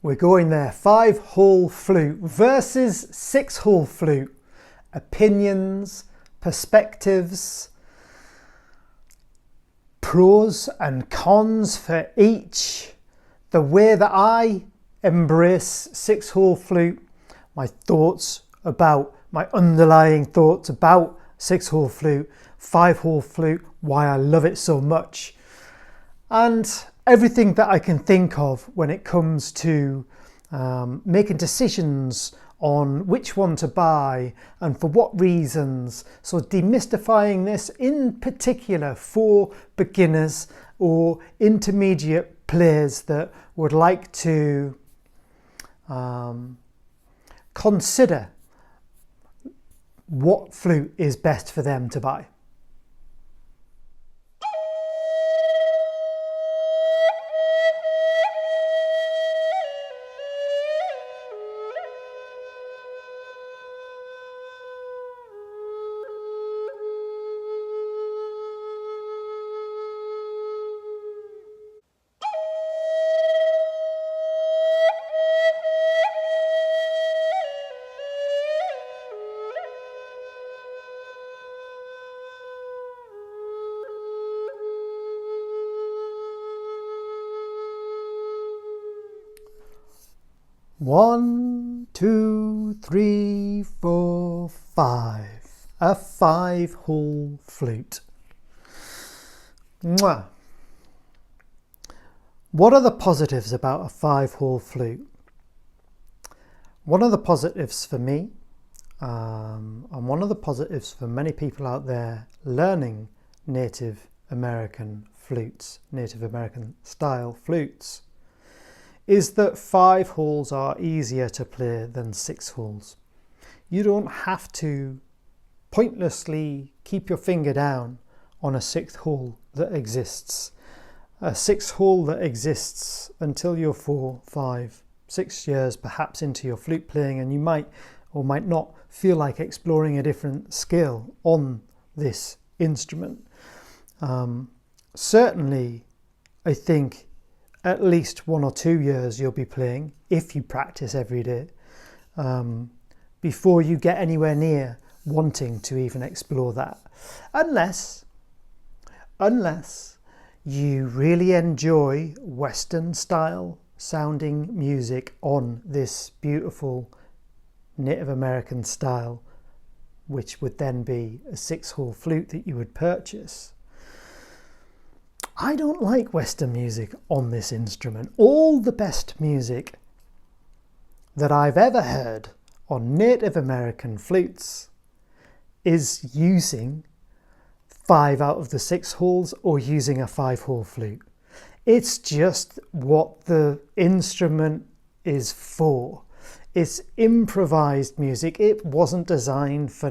We're going there. 5-hole flute versus 6-hole flute. Opinions, perspectives, pros and cons for each. The way that I embrace 6-hole flute, my underlying thoughts about 6-hole flute, 5-hole flute, why I love it so much, and everything that I can think of when it comes to making decisions on which one to buy and for what reasons. So demystifying this in particular for beginners or intermediate players that would like to consider what flute is best for them to buy. One, two, three, four, five. A 5-hole flute. Mwah. What are the positives about a 5-hole flute? One of the positives for me, and one of the positives for many people out there learning Native American flutes, Native American style flutes, is that 5 holes are easier to play than 6 holes. You don't have to pointlessly keep your finger down on a 6th hole that exists. A 6th hole that exists until you're 4, 5, 6 years perhaps into your flute playing, and you might or might not feel like exploring a different skill on this instrument. Certainly, I think at least 1 or 2 years you'll be playing, if you practice every day, before you get anywhere near wanting to even explore that. Unless you really enjoy Western style sounding music on this beautiful Native American style, which would then be a 6-hole flute that you would purchase. I don't like Western music on this instrument. All the best music that I've ever heard on Native American flutes is using 5 out of the 6 holes or using a 5-hole flute. It's just what the instrument is for. It's improvised music. It wasn't designed for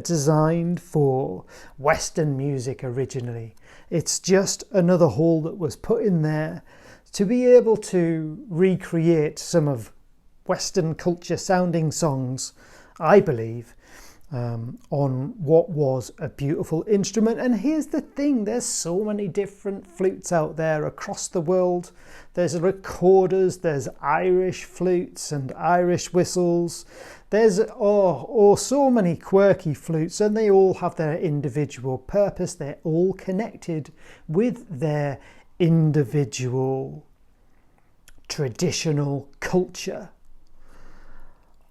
designed for Western music originally. It's just another hole that was put in there to be able to recreate some of Western culture sounding songs, I believe, on what was a beautiful instrument. And here's the thing, there's so many different flutes out there across the world. There's recorders, there's Irish flutes and Irish whistles. There's so many quirky flutes, and they all have their individual purpose. They're all connected with their individual traditional culture.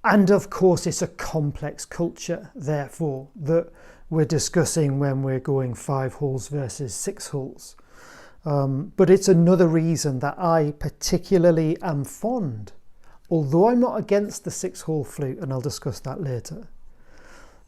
And of course, it's a complex culture, therefore, that we're discussing when we're going 5 holes versus 6 holes. But it's another reason that I particularly am fond, although I'm not against the 6-hole flute, and I'll discuss that later.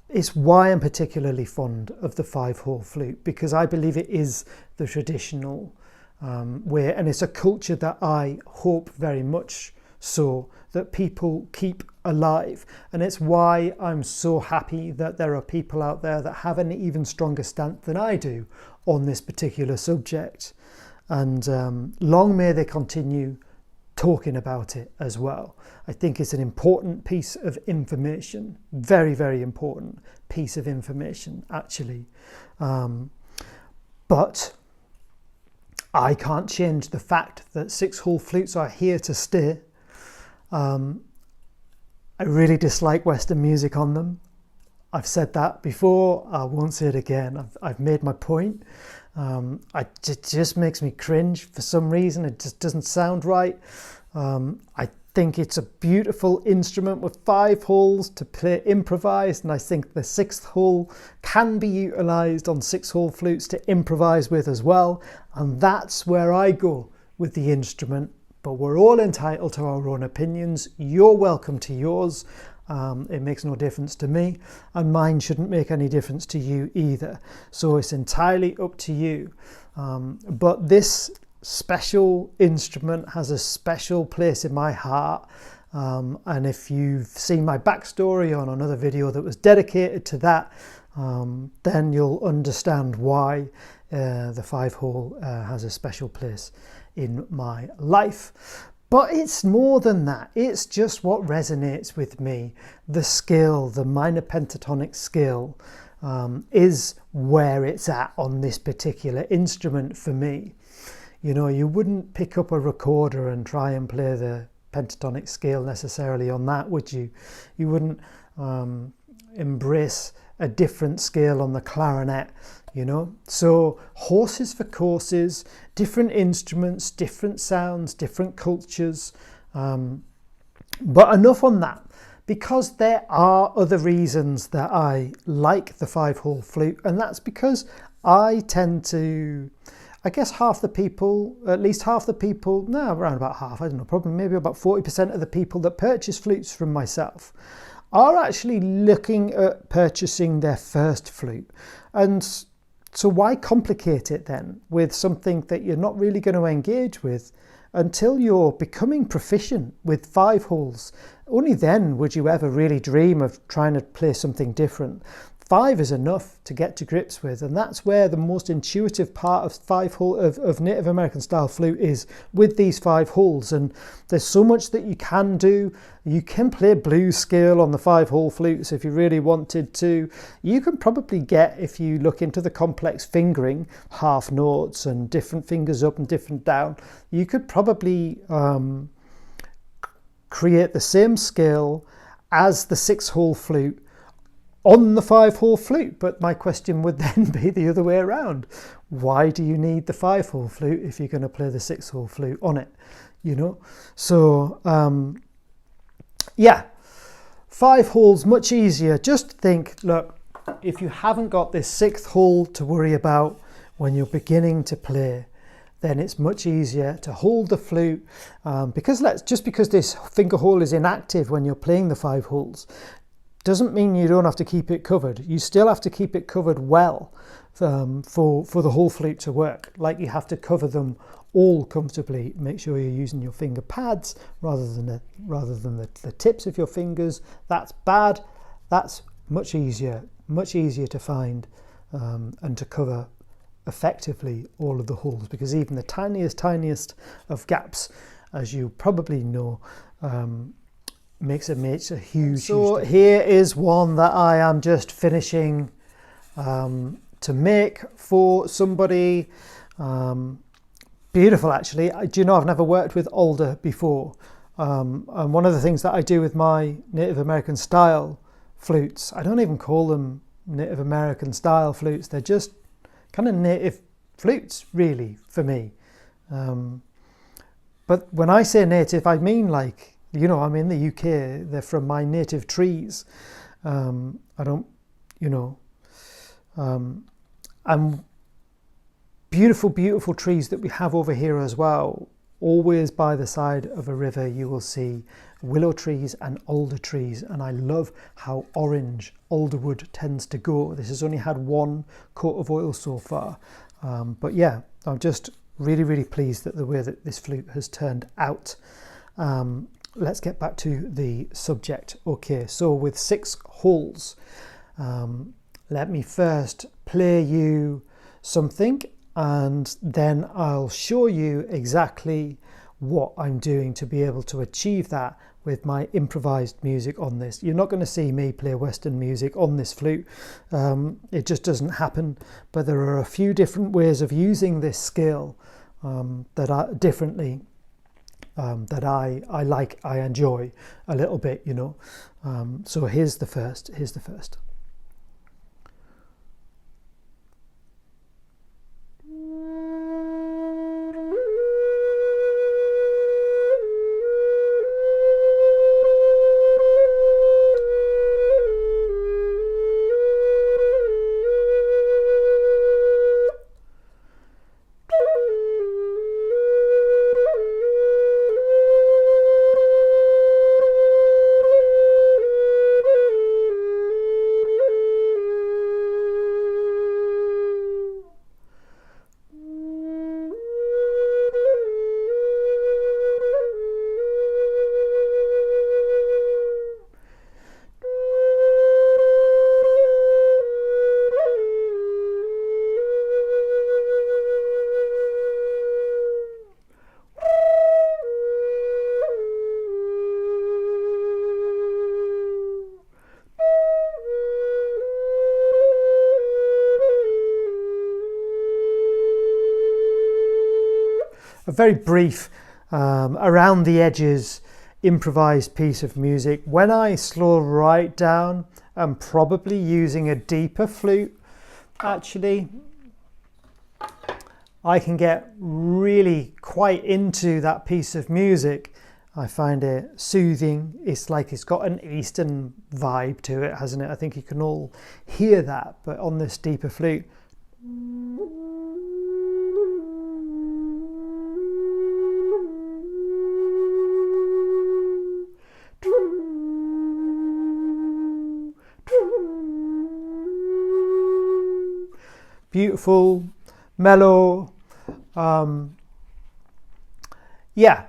It's why I'm particularly fond of the 5-hole flute, because I believe it is the traditional way, and it's a culture that I hope very much so that people keep alive. And it's why I'm so happy that there are people out there that have an even stronger stance than I do on this particular subject. And long may they continue talking about it as well. I think it's an important piece of information, very, very important piece of information, actually. But I can't change the fact that 6-hole flutes are here to stay. I really dislike Western music on them. I've said that before, I won't say it again. I've made my point. It just makes me cringe for some reason. It just doesn't sound right. I think it's a beautiful instrument with 5 holes to play improvised, and I think the 6th hole can be utilised on 6-hole flutes to improvise with as well, and that's where I go with the instrument. But we're all entitled to our own opinions. You're welcome to yours. It makes no difference to me, and mine shouldn't make any difference to you either. So it's entirely up to you. But this special instrument has a special place in my heart. And if you've seen my backstory on another video that was dedicated to that, then you'll understand why the 5-hole has a special place in my life. But it's more than that. It's just what resonates with me. The skill, the minor pentatonic skill, is where it's at on this particular instrument for me. You know, you wouldn't pick up a recorder and try and play the pentatonic scale necessarily on that, would you? You wouldn't embrace a different scale on the clarinet, you know. So horses for courses, different instruments, different sounds, different cultures. But enough on that, because there are other reasons that I like the 5-hole flute, and that's because I tend to, I guess half the people, at least half the people, no, around about half, I don't know, probably maybe about 40% of the people that purchase flutes from myself are actually looking at purchasing their first flute. And so why complicate it then with something that you're not really going to engage with until you're becoming proficient with 5 holes? Only then would you ever really dream of trying to play something different. 5 is enough to get to grips with, and that's where the most intuitive part of 5-hole of Native American style flute is, with these 5 holes. And there's so much that you can do. You can play blues scale on the 5-hole flutes if you really wanted to. You can probably get, if you look into the complex fingering, half notes and different fingers up and different down, you could probably create the same scale as the 6-hole flute on the 5-hole flute. But my question would then be the other way around. Why do you need the 5-hole flute if you're going to play the 6-hole flute on it? You know, so yeah, 5 holes much easier. Just think, look, if you haven't got this 6th hole to worry about when you're beginning to play, then it's much easier to hold the flute, because just because this finger hole is inactive when you're playing the 5 holes doesn't mean you don't have to keep it covered. You still have to keep it covered well for the whole flute to work. Like, you have to cover them all comfortably. Make sure you're using your finger pads rather than the tips of your fingers. That's bad. That's much easier to find and to cover effectively all of the holes, because even the tiniest of gaps, as you probably know, makes a huge. So here is one that I am just finishing to make for somebody. Beautiful, actually. Do you know, I've never worked with alder before, and one of the things that I do with my Native American style flutes, I don't even call them Native American style flutes, they're just kind of native flutes really for me. But when I say native, I mean, like, you know, I'm in the UK, they're from my native trees. And beautiful trees that we have over here as well. Always by the side of a river, you will see willow trees and alder trees. And I love how orange alderwood tends to go. This has only had 1 coat of oil so far. But yeah, I'm just really pleased that the way that this flute has turned out. Let's get back to the subject. Okay, so with 6 holes, let me first play you something, and then I'll show you exactly what I'm doing to be able to achieve that with my improvised music on this. You're not going to see me play Western music on this flute. It just doesn't happen. But there are a few different ways of using this skill that I differently, that I like, I enjoy a little bit, you know. So here's the first. A very brief, around the edges, improvised piece of music. When I slow right down, I'm probably using a deeper flute. Actually, I can get really quite into that piece of music. I find it soothing. It's like it's got an Eastern vibe to it, hasn't it? I think you can all hear that, but on this deeper flute. Beautiful, mellow, yeah,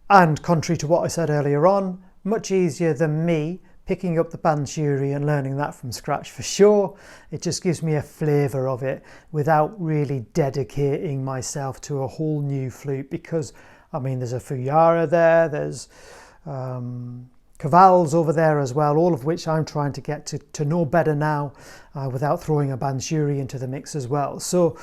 and contrary to what I said earlier on, much easier than me picking up the bansuri and learning that from scratch for sure. It just gives me a flavour of it without really dedicating myself to a whole new flute, because I mean there's a fuyara there, there's cavals over there as well, all of which I'm trying to get to know better now without throwing a bansuri into the mix as well. So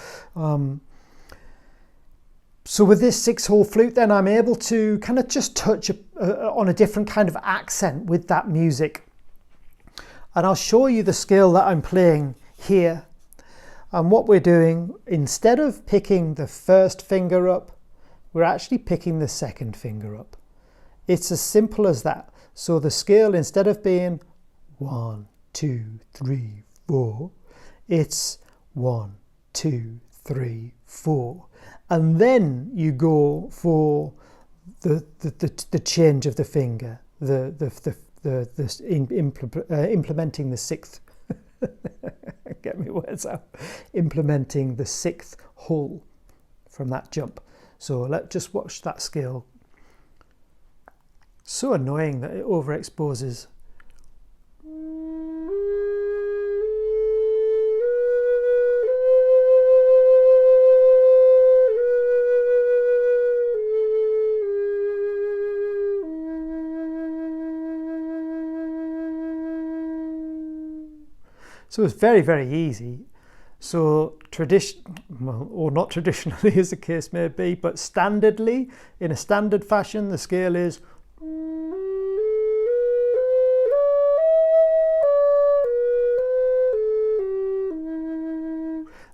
so with this 6-hole flute then I'm able to kind of just touch on a different kind of accent with that music. And I'll show you the scale that I'm playing here. And what we're doing, instead of picking the first finger up, we're actually picking the second finger up. It's as simple as that. So the scale, instead of being 1, 2, 3, 4, it's 1, 2, 3, 4. And then you go for the change of the finger, implementing the sixth. Get me words out. Implementing the 6th hole from that jump. So let's just watch that scale. So annoying that it overexposes. So it's very, very easy. So well, or not traditionally as the case may be, but standardly, in a standard fashion, the scale is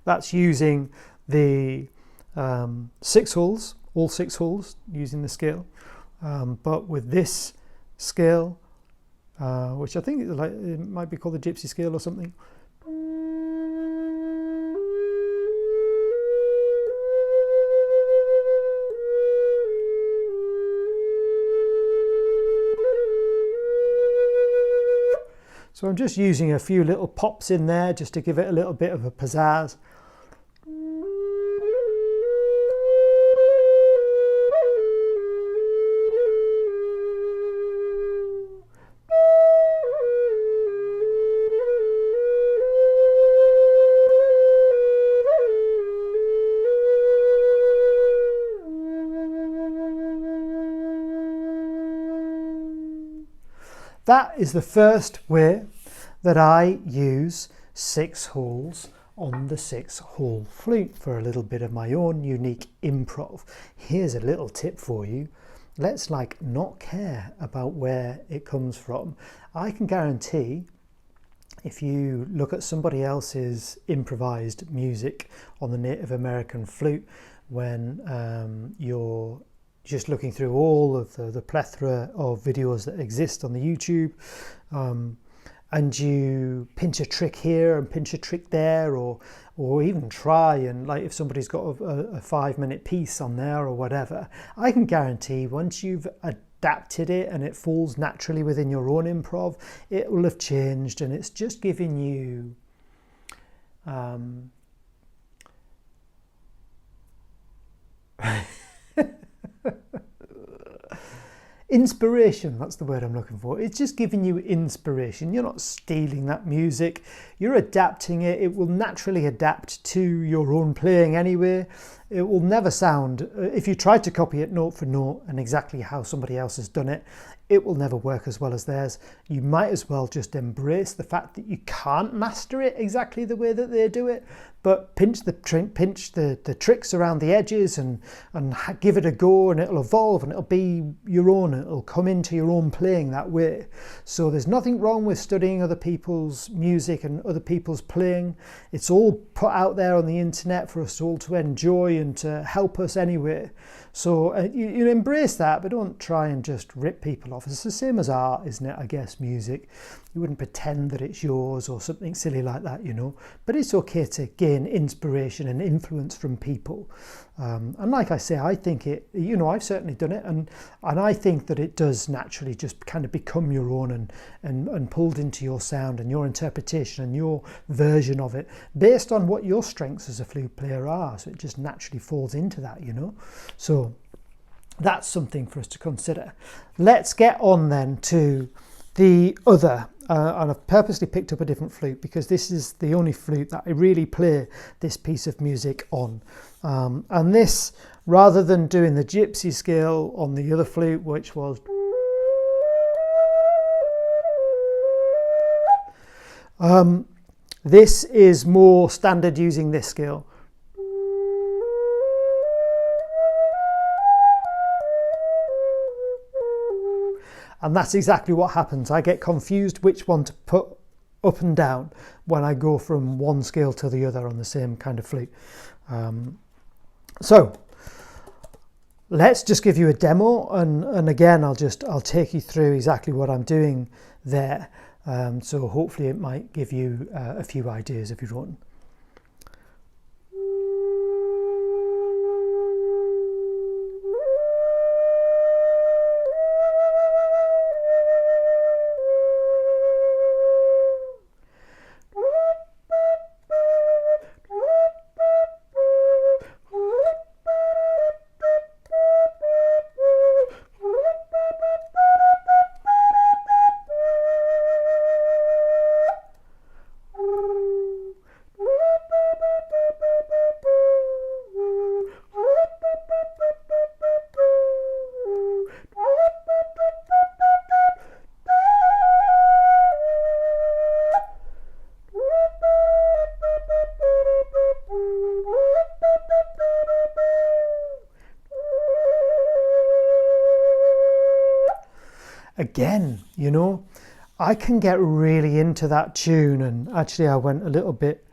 that's using the 6 holes, all 6 holes using the scale. But with this scale, which I think it might be called the gypsy scale or something. So I'm just using a few little pops in there just to give it a little bit of a pizzazz. That is the first way that I use 6 holes on the 6-hole flute for a little bit of my own unique improv. Here's a little tip for you. Let's not care about where it comes from. I can guarantee if you look at somebody else's improvised music on the Native American flute, when you're just looking through all of the plethora of videos that exist on the YouTube, and you pinch a trick here and pinch a trick there, or even try and if somebody's got a 5-minute piece on there or whatever, I can guarantee once you've adapted it and it falls naturally within your own improv, it will have changed, and it's just giving you inspiration. That's the word I'm looking for. It's just giving you inspiration. You're not stealing that music, you're adapting it. It will naturally adapt to your own playing anyway. It will never sound, if you try to copy it note for note and exactly how somebody else has done it, it will never work as well as theirs. You might as well just embrace the fact that you can't master it exactly the way that they do it, but pinch the tricks around the edges and give it a go, and it'll evolve and it'll be your own. It'll come into your own playing that way. So there's nothing wrong with studying other people's music and other people's playing. It's all put out there on the internet for us all to enjoy and to help us anyway. So you embrace that, but don't try and just rip people off. It's the same as art, isn't it? I guess music. You wouldn't pretend that it's yours or something silly like that, But it's okay to gain inspiration and influence from people. And like I say, I think I've certainly done it, and I think that it does naturally just kind of become your own and pulled into your sound and your interpretation and your version of it based on what your strengths as a flute player are. So it just naturally falls into that, So that's something for us to consider. Let's get on then to the other, and I've purposely picked up a different flute because this is the only flute that I really play this piece of music on. And this, rather than doing the gypsy scale on the other flute, which was this is more standard using this scale. And that's exactly what happens. I get confused which one to put up and down when I go from one scale to the other on the same kind of flute. So let's just give you a demo, and again I'll take you through exactly what I'm doing there. So hopefully it might give you a few ideas of your own. Again, I can get really into that tune, and actually I went a little bit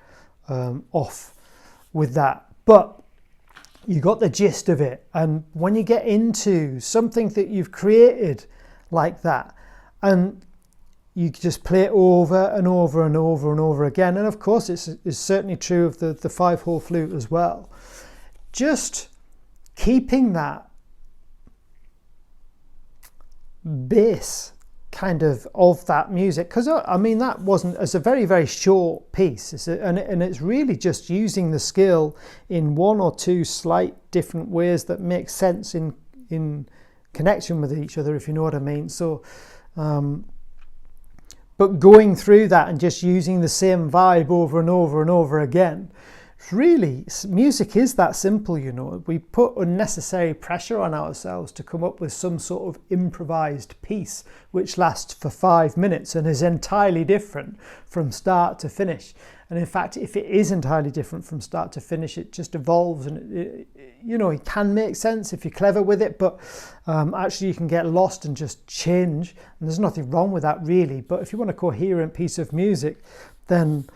off with that, but you got the gist of it. And when you get into something that you've created like that, and you just play it over and over and over and over again, and of course it's certainly true of the 5-hole flute as well, just keeping that bass kind of that music, because I mean that wasn't, it's a very, very short piece, and it's really just using the skill in one or two slight different ways that make sense in connection with each other, if you know what I mean. So but going through that and just using the same vibe over and over and over again really, music is that simple, you know. We put unnecessary pressure on ourselves to come up with some sort of improvised piece which lasts for 5 minutes and is entirely different from start to finish. And in fact, if it is entirely different from start to finish, it just evolves, and it can make sense if you're clever with it, but actually you can get lost and just change, and there's nothing wrong with that really. But if you want a coherent piece of music, then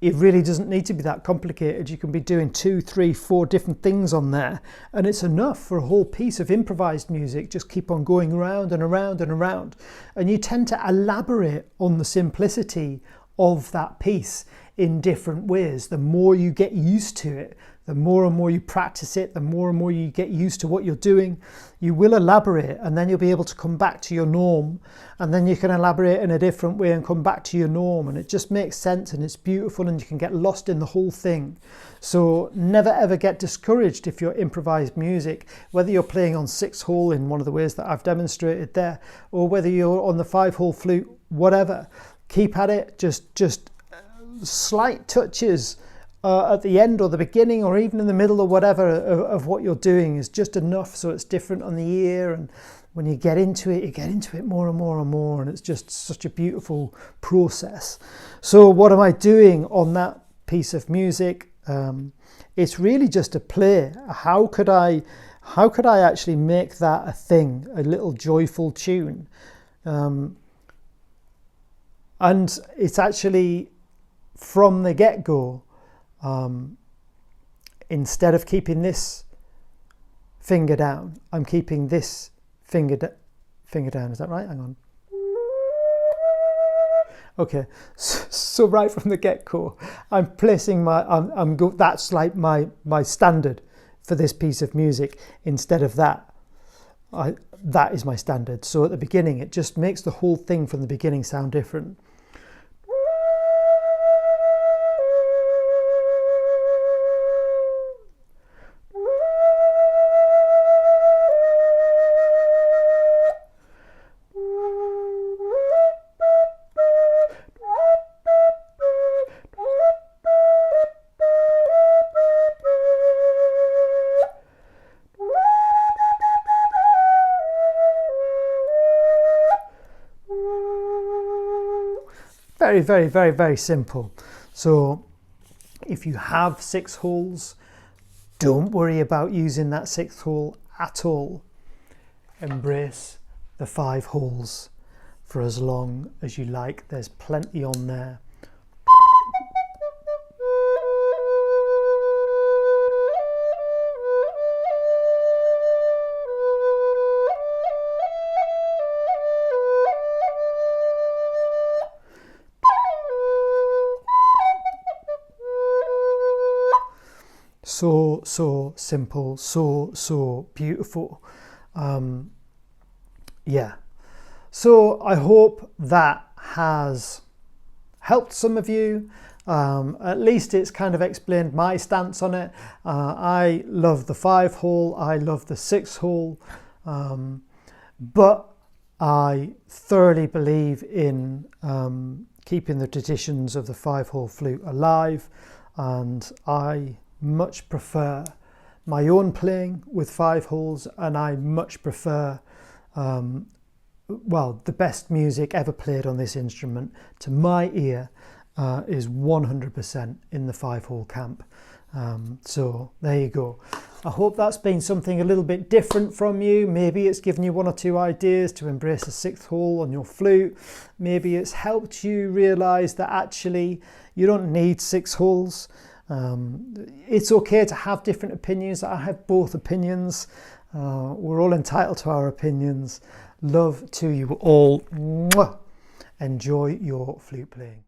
it really doesn't need to be that complicated. You can be doing 2, 3, 4 different things on there, and it's enough for a whole piece of improvised music. Just keep on going around and around and around. And you tend to elaborate on the simplicity of that piece in different ways. The more you get used to it, the more and more you practice it, the more and more you get used to what you're doing, you will elaborate, and then you'll be able to come back to your norm, and then you can elaborate in a different way and come back to your norm, and it just makes sense, and it's beautiful, and you can get lost in the whole thing. So never ever get discouraged if you're improvised music, whether you're playing on 6-hole in one of the ways that I've demonstrated there, or whether you're on the 5-hole flute, whatever. Keep at it, just slight touches at the end or the beginning or even in the middle or whatever of what you're doing is just enough so it's different on the ear, and when you get into it, you get into it more and more and more, and it's just such a beautiful process. So what am I doing on that piece of music? It's really just a play. How could I actually make that a thing, a little joyful tune? And it's actually from the get-go, instead of keeping this finger down, I'm keeping this finger down. Is that right? Hang on. Okay, so right from the get-go, I'm placing that's like my standard for this piece of music. Instead of that, that is my standard. So at the beginning, it just makes the whole thing from the beginning sound different. Very, very, very, very simple. So if you have 6 holes, don't worry about using that 6th hole at all. Embrace the 5 holes for as long as you like. There's plenty on there. So simple, so beautiful. Yeah. So I hope that has helped some of you. At least it's kind of explained my stance on it. I love the 5-hole, I love the 6-hole, but I thoroughly believe in keeping the traditions of the 5-hole flute alive, and I much prefer my own playing with 5 holes, and I much prefer the best music ever played on this instrument to my ear is 100% in the 5-hole camp. So there you go. I hope that's been something a little bit different from you. Maybe it's given you 1 or 2 ideas to embrace a 6th hole on your flute. Maybe it's helped you realize that actually you don't need 6 holes. It's okay to have different opinions. I have both opinions. We're all entitled to our opinions. Love to you all. Mwah. Enjoy your flute playing.